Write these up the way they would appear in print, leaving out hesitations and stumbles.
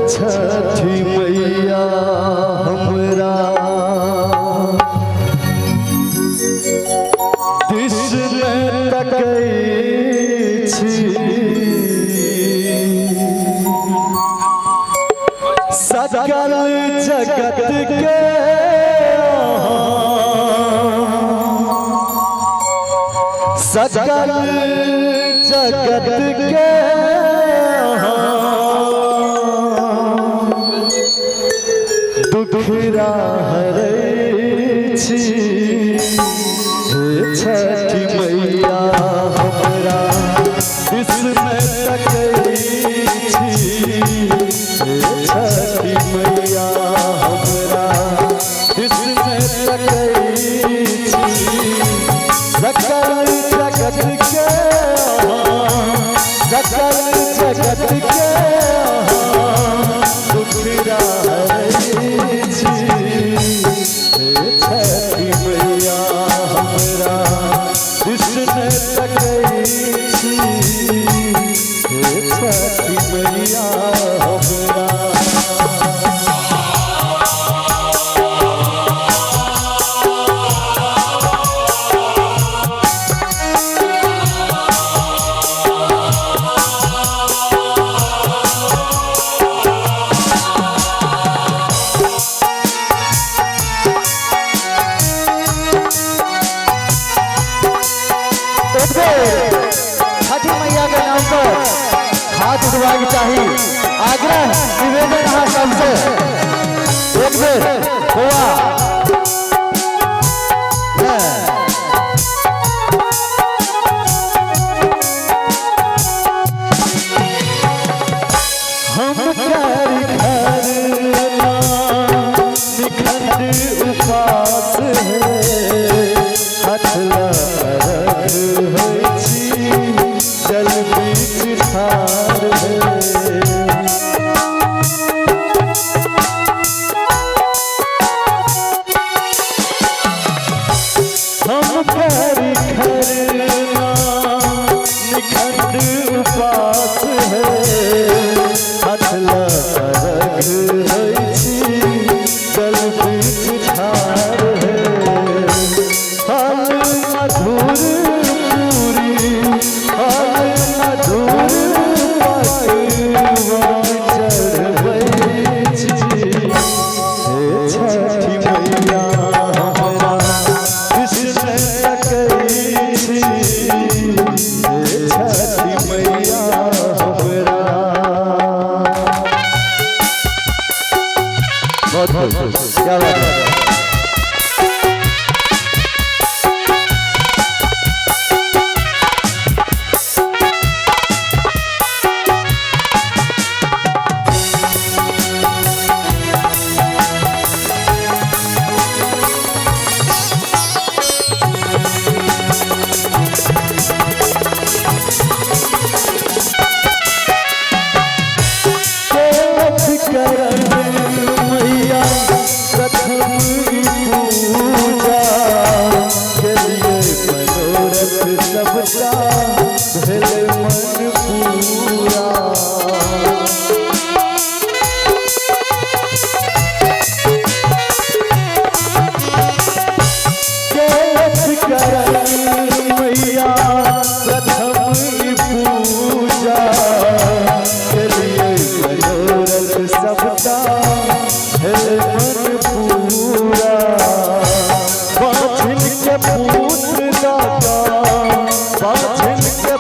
छठी मैया हमरा दिस में तकै छी, सकल जगत के सकल जगत के दुखड़ा हरै छी। हे छठी मैया हमरा दिस में तकै छी, हे छठी मैया हमरा दिस में तकै छी। सकल जगत के सकल जगत के दुखड़ा हरै छी। हे छठी मैया हमरा दिस में तकै छी, हे छठी मैया हमरा। छठी मैया के नाम पर हाथ उठवाक चाहिए। आग्रह निवेदन है सबसे, एक बेर हुआ हम कर घर निखंड उपास है, हथला जल बीच ठार है। हम कर खरना निखंड उपास है, हथला रग है छी, जल बीच ठार है। फल मधुर क्या बात है।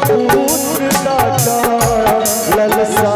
पुत्र दाता ललसा